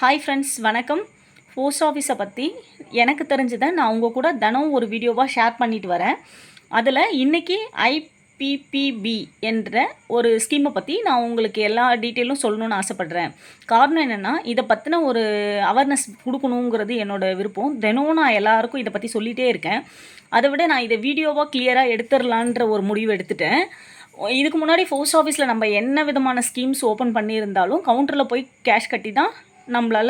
Hi friends, வணக்கம். Post ஆஃபீஸை பற்றி எனக்கு தெரிஞ்சதை நான் உங்கள் கூட தினம் ஒரு வீடியோவாக ஷேர் பண்ணிட்டு வரேன். அதில் இன்றைக்கி ஐபிபிபி என்ற ஒரு ஸ்கீமை பற்றி நான் உங்களுக்கு எல்லா டீட்டெயிலும் சொல்லணும்னு ஆசைப்பட்றேன். காரணம் என்னென்னா, இதை பற்றின ஒரு அவேர்னஸ் கொடுக்கணுங்கிறது என்னோடய விருப்பம். தினம் நான் எல்லாருக்கும் இதை பற்றி சொல்லிகிட்டே இருக்கேன். அதை விட நான் இதை வீடியோவாக கிளியராக எடுத்துடலான்ற ஒரு முடிவு எடுத்துட்டேன். இதுக்கு முன்னாடி போஸ்ட் ஆஃபீஸில் நம்ம என்ன விதமான ஸ்கீம்ஸ் ஓப்பன் பண்ணியிருந்தாலும் கவுண்டரில் போய் கேஷ் கட்டி தான் நம்மளால்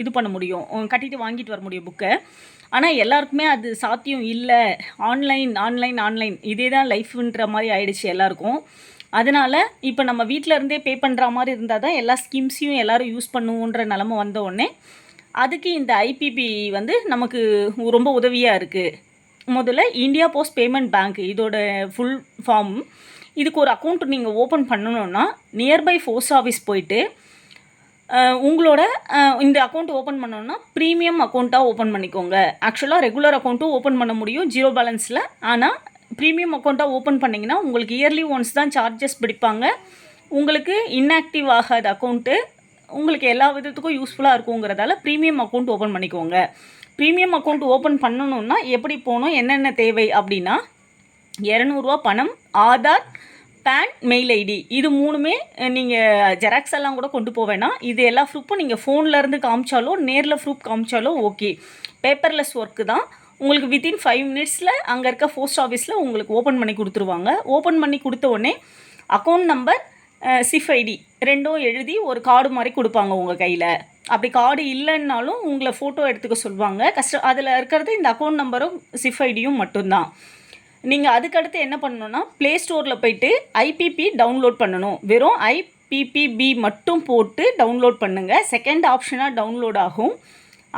இது பண்ண முடியும், கட்டிட்டு வாங்கிட்டு வர முடியும் புக்கை. ஆனால் எல்லாருக்குமே அது சாத்தியம் இல்லை. ஆன்லைன் இதே தான் லைஃப்ன்ற மாதிரி ஆயிடுச்சு எல்லாருக்கும். அதனால் இப்போ நம்ம வீட்டில் இருந்தே பே பண்ணுற மாதிரி இருந்தால் தான் எல்லா ஸ்கீம்ஸையும் எல்லோரும் யூஸ் பண்ணுவோன்ற நிலமை வந்த உடனே அதுக்கு இந்த ஐபிபி நமக்கு ரொம்ப உதவியாக இருக்குது. முதல்ல இந்தியா போஸ்ட் பேமெண்ட் பேங்க், இதோட ஃபுல் ஃபார்ம். இதுக்கு ஒரு அக்கௌண்ட் நீங்கள் ஓப்பன் பண்ணணுன்னா நியர்பை போஸ்ட் ஆஃபீஸ் போயிட்டு உங்களோட இந்த அக்கௌண்ட் ஓப்பன் பண்ணோன்னா ப்ரீமியம் அக்கௌண்ட்டாக ஓப்பன் பண்ணிக்கோங்க. ஆக்சுவலாக ரெகுலர் அக்கௌண்ட்டும் ஓப்பன் பண்ண முடியும் ஜீரோ பேலன்ஸில். ஆனால் ப்ரீமியம் அக்கௌண்ட்டாக ஓப்பன் பண்ணிங்கன்னா உங்களுக்கு இயர்லி ஒன்ஸ் தான் சார்ஜஸ் பிடிப்பாங்க. உங்களுக்கு இன்ஆக்டிவ் ஆகாத அக்கௌண்ட்டு உங்களுக்கு எல்லா விதத்துக்கும் யூஸ்ஃபுல்லாக இருக்குங்கிறதால ப்ரீமியம் அக்கௌண்ட் ஓப்பன் பண்ணிக்கோங்க. ப்ரீமியம் அக்கௌண்ட் ஓப்பன் பண்ணணுன்னா எப்படி போகணும், என்னென்ன தேவை அப்படின்னா, 200 பணம், ஆதார், பேன், மெயில் ஐடி, இது மூணுமே நீங்கள் ஜெராக்ஸ் எல்லாம் கூட கொண்டு போவேன்னா இது எல்லா ப்ரூஃபும் நீங்கள் ஃபோன்லேருந்து காமிச்சாலோ நேரில் ப்ரூஃப் காமிச்சாலோ ஓகே. பேப்பர்லெஸ் ஒர்க்கு தான். உங்களுக்கு வித்தின் 5 மினிட்ஸில் அங்கே இருக்க போஸ்ட் ஆஃபீஸில் உங்களுக்கு ஓப்பன் பண்ணி கொடுத்துருவாங்க. ஓப்பன் பண்ணி கொடுத்த உடனே அக்கௌண்ட் நம்பர், சிஃப் ஐடி ரெண்டும் எழுதி ஒரு கார்டு மாதிரி கொடுப்பாங்க உங்கள் கையில். அப்படி கார்டு இல்லைன்னாலும் உங்களை ஃபோட்டோ எடுத்துக்க சொல்லுவாங்க. அதில் இருக்கிறது இந்த அக்கௌண்ட் நம்பரும் சிஃப் ஐடியும் மட்டும்தான். நீங்கள் அதுக்கடுத்து என்ன பண்ணணுன்னா, ப்ளே ஸ்டோரில் போய்ட்டு ஐபிபி டவுன்லோட் பண்ணணும். வெறும் ஐபிபிபி மட்டும் போட்டு டவுன்லோட் பண்ணுங்கள். செகண்ட் ஆப்ஷனாக டவுன்லோட் ஆகும்.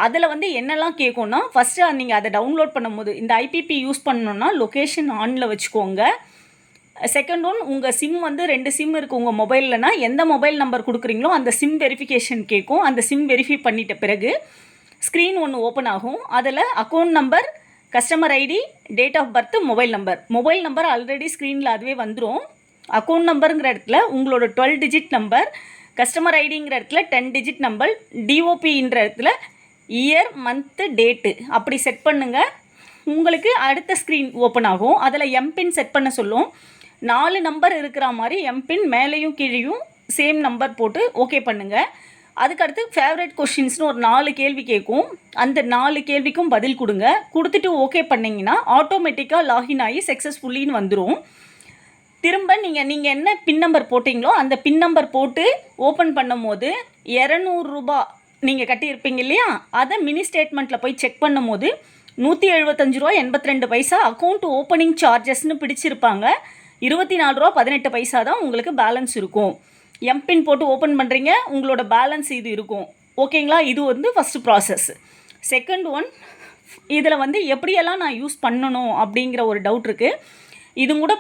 அதில் என்னெல்லாம் கேட்கும்னா, ஃபஸ்ட்டு நீங்கள் அதை டவுன்லோட் பண்ணும்போது இந்த ஐபிபி யூஸ் பண்ணணுன்னா லொக்கேஷன் ஆனில் வச்சுக்கோங்க. செகண்ட் ஒன், உங்கள் சிம் 2 சிம் இருக்குது உங்கள் மொபைல்லனா எந்த மொபைல் நம்பர் கொடுக்குறீங்களோ அந்த சிம் வெரிஃபிகேஷன் கேட்கும். அந்த சிம் வெரிஃபை பண்ணிட்ட பிறகு ஸ்க்ரீன் ஒன்று ஓப்பன் ஆகும். அதில் account number, customer ID, date of birth, mobile number already ஸ்க்ரீனில் அதுவே வந்துடும். அக்கௌண்ட் நம்பருங்கிற இடத்துல உங்களோட 12 டிஜிட் நம்பர், கஸ்டமர் ஐடிங்கிற இடத்துல 10 டிஜிட் நம்பர், டிஓபின்ற இடத்துல இயர், மந்த்து, டேட்டு அப்படி செட் பண்ணுங்கள். உங்களுக்கு அடுத்த ஸ்க்ரீன் ஓப்பன் ஆகும். அதில் எம்பின் செட் பண்ண சொல்லும். 4 நம்பர் இருக்கிற மாதிரி எம்பின் மேலேயும் கீழேயும் சேம் நம்பர் போட்டு ஓகே பண்ணுங்கள். அதுக்கடுத்து ஃபேவரட் கொஷின்ஸ்னு ஒரு 4 கேள்வி கேட்கும். அந்த 4 கேள்விக்கும் பதில் கொடுங்க. கொடுத்துட்டு ஓகே பண்ணிங்கன்னா ஆட்டோமேட்டிக்காக லாகின் ஆகி சக்ஸஸ்ஃபுல்லின்னு வந்துடும். திரும்ப நீங்கள் என்ன பின் நம்பர் போட்டிங்களோ அந்த பின் நம்பர் போட்டு ஓப்பன் பண்ணும் போது 200 ரூபா நீங்கள் கட்டியிருப்பீங்க இல்லையா, அதை மினி ஸ்டேட்மெண்ட்டில் போய் செக் பண்ணும் போது 175 ரூபா 82 அக்கௌண்ட் ஓப்பனிங் சார்ஜஸ்னு பிடிச்சிருப்பாங்க. 24 ரூபா 18 தான் உங்களுக்கு பேலன்ஸ் இருக்கும். எம்பின் போட்டு ஓப்பன் பண்ணுறீங்க, உங்களோட பேலன்ஸ் இது இருக்கும். ஓகேங்களா? இது ஃபஸ்ட்டு ப்ராசஸ். செகண்ட் ஒன், இதில் எப்படியெல்லாம் நான் யூஸ் பண்ணணும் அப்படிங்கிற ஒரு டவுட் இருக்குது. இது கூட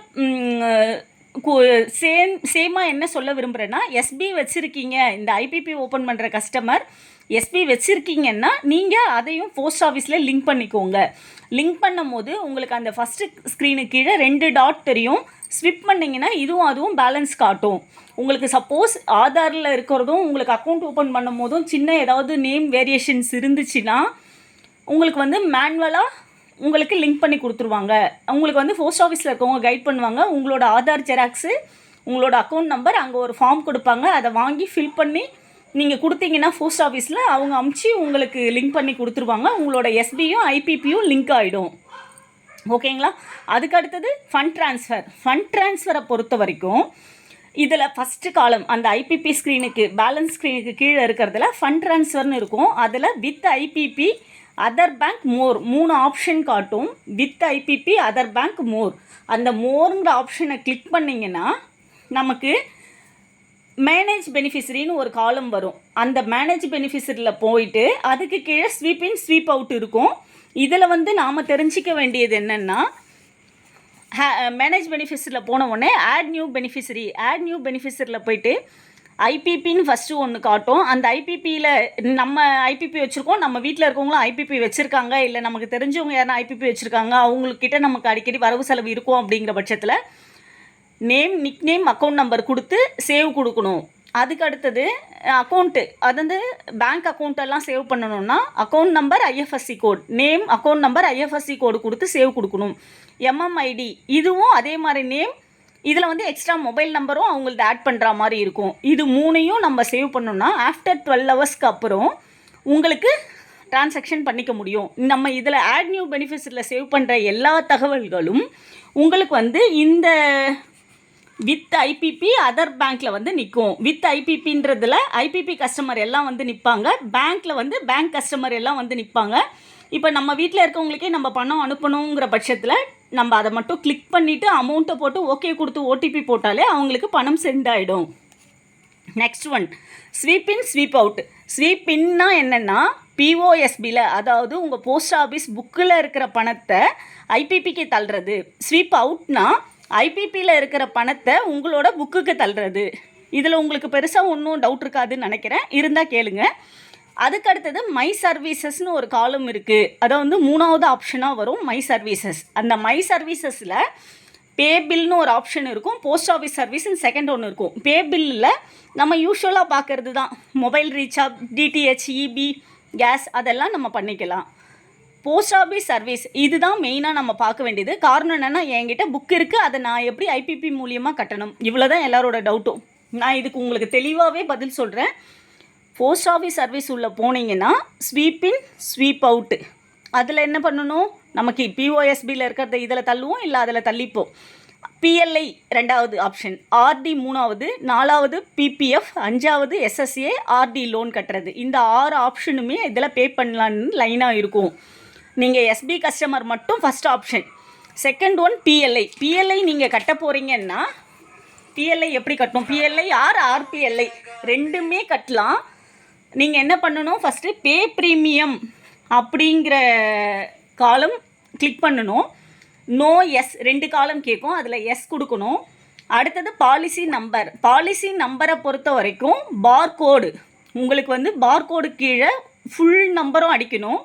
சேமாக என்ன சொல்ல விரும்புகிறேன்னா, எஸ்பி வச்சுருக்கீங்க, இந்த ஐபிபி ஓப்பன் பண்ணுற கஸ்டமர் எஸ்பி வச்சுருக்கீங்கன்னா நீங்கள் அதையும் போஸ்ட் ஆஃபீஸில் லிங்க் பண்ணிக்கோங்க. லிங்க் பண்ணும் போது உங்களுக்கு அந்த ஃபஸ்ட்டு ஸ்க்ரீனுக்கு கீழே 2 டாட் தெரியும். ஸ்விப் பண்ணிங்கன்னா அதுவும் பேலன்ஸ் காட்டும். உங்களுக்கு சப்போஸ் ஆதாரில் இருக்கிறதும் உங்களுக்கு அக்கௌண்ட் ஓப்பன் பண்ணும் போதும் சின்ன ஏதாவது நேம் வேரியேஷன்ஸ் இருந்துச்சுன்னா உங்களுக்கு மேனுவலாக உங்களுக்கு லிங்க் பண்ணி கொடுத்துருவாங்க. உங்களுக்கு போஸ்ட் ஆஃபீஸில் இருக்கவங்க கைட் பண்ணுவாங்க. உங்களோட ஆதார் ஜெராக்ஸு, உங்களோட அக்கௌண்ட் நம்பர், அங்கே ஒரு ஃபார்ம் கொடுப்பாங்க. அதை வாங்கி ஃபில் பண்ணி நீங்கள் கொடுத்தீங்கன்னா போஸ்ட் ஆஃபீஸில் அவங்க அமுச்சு உங்களுக்கு லிங்க் பண்ணி கொடுத்துருவாங்க. உங்களோட எஸ்பியும் ஐபிபியும் லிங்க் ஆகிடும். ஓகேங்களா? அதுக்கு அடுத்தது ஃபண்ட் ட்ரான்ஸ்ஃபரை பொறுத்த வரைக்கும் இதில் ஃபஸ்ட்டு காலம் அந்த ஐபிபி ஸ்க்ரீனுக்கு பேலன்ஸ் ஸ்க்ரீனுக்கு கீழே இருக்கிறதுல ஃபண்ட் ட்ரான்ஸ்ஃபர்னு இருக்கும். அதில் with IPP, other bank, more 3 option காட்டும். வித் ஐபிபி, அதர் பேங்க், மோர். அந்த மோருங்கிற ஆப்ஷனை கிளிக் பண்ணிங்கன்னா நமக்கு மேனேஜ் பெனிஃபிஷரின்னு ஒரு காலம் வரும். அந்த மேனேஜ் பெனிஃபிஷரியில் போயிட்டு அதுக்கு கீழே ஸ்வீப் இன், ஸ்வீப் அவுட் இருக்கும். இதில் நாம் தெரிஞ்சிக்க வேண்டியது என்னென்னா, மேனேஜ் பெனிஃபிஷரியில் போன உடனே ஆட் நியூ பெனிஃபிஷரியில் போயிட்டு ஐபிபின்னு ஃபஸ்ட்டு ஒன்று காட்டும். அந்த ஐபிபியில் நம்ம ஐபிபி வச்சுருக்கோம், நம்ம வீட்டில் இருக்கவங்களும் ஐபிபி வச்சுருக்காங்க, இல்லை நமக்கு தெரிஞ்சவங்க யாரும் ஐபிபி வச்சுருக்காங்க, அவங்கக்கிட்ட நமக்கு அடிக்கடி வரவு செலவு இருக்கும். அப்படிங்கிற பட்சத்தில் name, nick name, account number கொடுத்து சேவ் கொடுக்கணும். அதுக்கு அடுத்தது அக்கௌண்ட்டு, அது வந்து பேங்க் அக்கௌண்ட்டெல்லாம் சேவ் பண்ணணும்னா account number IFSC code, name account number IFSC code கொடுத்து சேவ் கொடுக்கணும். எம்எம்ஐடி இதுவும் அதே மாதிரி நேம், இதில் வந்து எக்ஸ்ட்ரா மொபைல் நம்பரும் அவங்கள்ட்ட ஆட் பண்ணுற மாதிரி இருக்கும். இது மூணையும் நம்ம சேவ் பண்ணோம்னா ஆஃப்டர் 12 ஹவர்ஸ்க்கு அப்புறம் உங்களுக்கு ட்ரான்சாக்ஷன் பண்ணிக்க முடியும். நம்ம இதில் ஆட் நியூ பெனிஃபிட்ஸில் சேவ் பண்ணுற எல்லா தகவல்களும் உங்களுக்கு வந்து இந்த வித் ஐபிபி அதர் பேங்க்கில் வந்து நிற்கும். வித் ஐபிபின்றதில் ஐபிபி கஸ்டமர் எல்லாம் வந்து நிற்பாங்க, பேங்க்கில் வந்து பேங்க் கஸ்டமர் எல்லாம் வந்து நிற்பாங்க. இப்போ நம்ம வீட்டில் இருக்கவங்களுக்கே நம்ம பணம் அனுப்பணுங்கிற பட்சத்தில் நம்ம அதை மட்டும் கிளிக் பண்ணிவிட்டு அமௌண்ட்டை போட்டு ஓகே கொடுத்து ஓடிபி போட்டாலே அவங்களுக்கு பணம் சென்ட் ஆகிடும். நெக்ஸ்ட் ஒன் ஸ்வீப் இன் ஸ்வீப் அவுட். ஸ்வீப் இன்னா என்னென்னா பிஓஎஸ்பியில், அதாவது உங்கள் போஸ்ட் ஆஃபீஸ் புக்கில் இருக்கிற பணத்தை ஐபிபிக்கு தள்ளுறது. ஸ்வீப் அவுட்னா ஐபிபியில் இருக்கிற பணத்தை உங்களோட புக்குக்கு தள்ளுறது. இதில் உங்களுக்கு பெருசாக ஒன்றும் டவுட் இருக்காதுன்னு நினைக்கிறேன், இருந்தால் கேளுங்க. அதுக்கடுத்தது மை சர்வீசஸ்னு ஒரு காலம் இருக்குது, அதை வந்து 3வது ஆப்ஷனாக வரும் மை சர்வீசஸ். அந்த மை சர்வீசஸில் பே பில்னு ஒரு ஆப்ஷன் இருக்கும், போஸ்ட் ஆஃபீஸ் சர்வீஸ்னு செகண்ட் ஒன்று இருக்கும். பே பில்லில் நம்ம யூஸ்வலாக பார்க்குறது தான் mobile recharge, DTH, EB, gas அதெல்லாம் நம்ம பண்ணிக்கலாம். போஸ்ட் ஆஃபீஸ் சர்வீஸ் இதுதான் மெயினாக நம்ம பார்க்க வேண்டியது. காரணம் என்னென்னா என்கிட்ட புக் இருக்குது, அதை நான் எப்படி ஐபிபி மூலியமாக கட்டணும், இவ்வளோ தான் எல்லாரோட டவுட்டும். நான் இதுக்கு உங்களுக்கு தெளிவாகவே பதில் சொல்கிறேன். போஸ்ட் ஆஃபீஸ் சர்வீஸ் உள்ளே போனீங்கன்னா ஸ்வீப் இன் ஸ்வீப் அவுட்டு, அதில் என்ன பண்ணணும், நமக்கு பிஓஎஸ்பியில் இருக்கிறத இதில் தள்ளுவோம், இல்லை அதில் தள்ளிப்போம். பிஎல்ஐ 2வது ஆப்ஷன், ஆர்டி 3வது, 4வது பிபிஎஃப், 5வது எஸ்எஸ்ஏ, ஆர்டி லோன் கட்டுறது. இந்த 6 ஆப்ஷனுமே இதில் பே பண்ணலான்னு லைனாக இருக்கும். நீங்கள் எஸ்பி கஸ்டமர் மட்டும் first option. Second one PLI. PLI நீங்கள் கட்ட போகிறீங்கன்னா பிஎல்ஐ எப்படி கட்டணும், பிஎல்ஐ ஆர்பிஎல்ஐ ரெண்டுமே கட்டலாம். நீங்கள் என்ன பண்ணணும், ஃபஸ்ட்டு பே ப்ரீமியம் அப்படிங்கிற காலம் கிளிக் பண்ணணும். நோ எஸ் 2 காலம் கேட்கும், அதில் எஸ் கொடுக்கணும். அடுத்தது பாலிசி நம்பர். பாலிசி நம்பரை பொறுத்த வரைக்கும் பார்கோடு, உங்களுக்கு வந்து பார்கோடு கீழே ஃபுல் நம்பரும் அடிக்கணும்.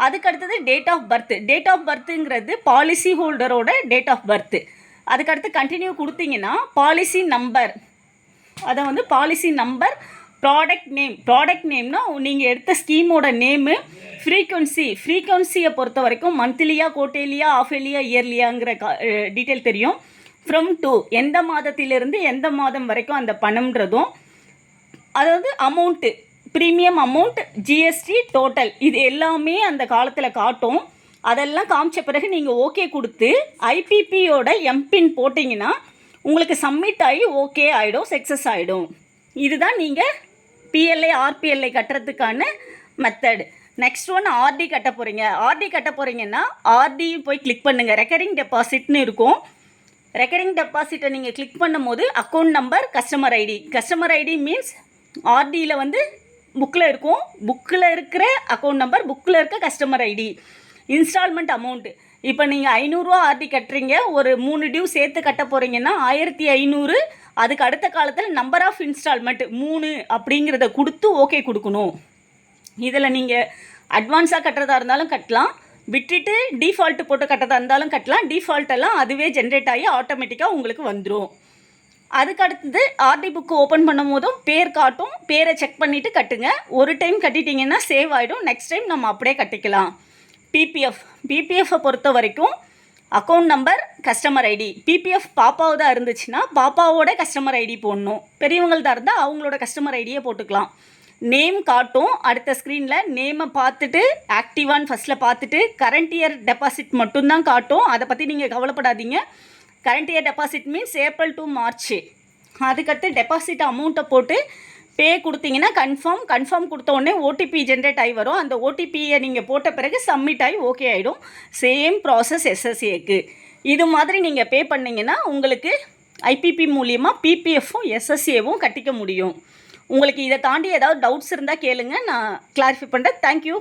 அதுக்கடுத்தது date of birth. Date of பர்த்துங்கிறது பாலிசி ஹோல்டரோட டேட் ஆஃப் பர்த்து. அதுக்கடுத்து கண்டினியூ கொடுத்தீங்கன்னா பாலிசி நம்பர், அதை வந்து policy number, product name. Product நேம்னா நீங்கள் எடுத்த ஸ்கீமோட நேமு, ஃப்ரீக்வன்சியை பொறுத்த வரைக்கும் மந்த்லியா, குவார்ட்டர்லியா, ஆஃபேலியா, இயர்லியாங்கிற டீட்டெயில் தெரியும். ஃப்ரம் டு எந்த மாதத்திலிருந்து எந்த மாதம் வரைக்கும் அந்த பணம்ன்றதும், அதாவது amount, premium amount, GST, total, இது எல்லாமே அந்த காலத்தில் காட்டும். அதெல்லாம் காமிச்ச பிறகு நீங்கள் ஓகே கொடுத்து ஐபிபியோட எம்பின் போட்டிங்கன்னா உங்களுக்கு சப்மிட் ஆகி ஓகே ஆகிடும், சக்ஸஸ் ஆகிடும். இதுதான் நீங்கள் பிஎல்ஐ ஆர்பிஎல்ஐ கட்டுறதுக்கான மெத்தடு. நெக்ஸ்ட் ஒன் ஆர்டி கட்ட போகிறீங்க. ஆர்டி கட்ட போகிறீங்கன்னா ஆர்டி போய் கிளிக் பண்ணுங்கள். ரெக்கரிங் டெபாசிட்னு இருக்கும். ரெக்கரிங் டெபாசிட்டை நீங்கள் கிளிக் பண்ணும் போது account number, customer ID. Customer ID means ஆர்டியில் வந்து புக்கில் இருக்கும், புக்கில் இருக்கிற அக்கௌண்ட் நம்பர், புக்கில் இருக்க கஸ்டமர் ஐடி. இன்ஸ்டால்மெண்ட் அமௌண்ட்டு, இப்போ நீங்கள் 500 ரூபா ஆர்டி கட்டுறீங்க, ஒரு 3 டியூ சேர்த்து கட்ட போகிறீங்கன்னா 1500. அதுக்கு அடுத்த காலத்தில் நம்பர் ஆஃப் இன்ஸ்டால்மெண்ட் 3 அப்படிங்கிறத கொடுத்து ஓகே கொடுக்கணும். இதில் நீங்கள் அட்வான்ஸாக கட்டுறதா இருந்தாலும் கட்டலாம், விட்டுட்டு டிஃபால்ட்டு போட்டு கட்டுறதா இருந்தாலும் கட்டலாம். டிஃபால்ட்டெல்லாம் அதுவே ஜென்ரேட் ஆகி ஆட்டோமேட்டிக்காக உங்களுக்கு வந்துடும். அதுக்கு அடுத்தது ஆர்டி புக்கு ஓப்பன் பண்ணும் போதும் பேர் காட்டும், பேரை செக் பண்ணிவிட்டு கட்டுங்க. ஒரு டைம் கட்டிட்டிங்கன்னா சேவ் ஆகிடும், நெக்ஸ்ட் டைம் நம்ம அப்படியே கட்டிக்கலாம். பிபிஎஃப்பை பொறுத்த வரைக்கும் account number, customer ID. PPF பாப்பாவதாக இருந்துச்சுன்னா பாப்பாவோட கஸ்டமர் ஐடி போடணும், பெரியவங்கள்தான் இருந்தால் அவங்களோட கஸ்டமர் ஐடியை போட்டுக்கலாம். நேம் காட்டும், அடுத்த ஸ்க்ரீனில் நேமை பார்த்துட்டு ஆக்டிவான்னு ஃபஸ்ட்டில் பார்த்துட்டு கரண்ட் இயர் டெபாசிட் மட்டும்தான் காட்டும், அதை பற்றி நீங்கள் கவலைப்படாதீங்க. Current year deposit means April to March. அதுக்கடுத்து டெபாசிட் அமௌண்ட்டை போட்டு பே கொடுத்தீங்கன்னா கன்ஃபார்ம் கொடுத்த உடனே ஓடிபி ஜென்ரேட் ஆகி வரும். அந்த ஓடிபியை நீங்கள் போட்ட பிறகு சப்மிட் ஆகி ஓகே ஆகிடும். சேம் ப்ராசஸ் எஸ்எஸ்ஏக்கு. இது மாதிரி நீங்கள் பே பண்ணிங்கன்னா உங்களுக்கு ஐபிபி மூலியமாக பிபிஎஃப்பும் எஸ்எஸ்ஏவும் கட்டிக்க முடியும். உங்களுக்கு இதை தாண்டி ஏதாவது டவுட்ஸ் இருந்தால் கேளுங்க, நான் கிளாரிஃபை பண்ணுறேன். தேங்க்யூ.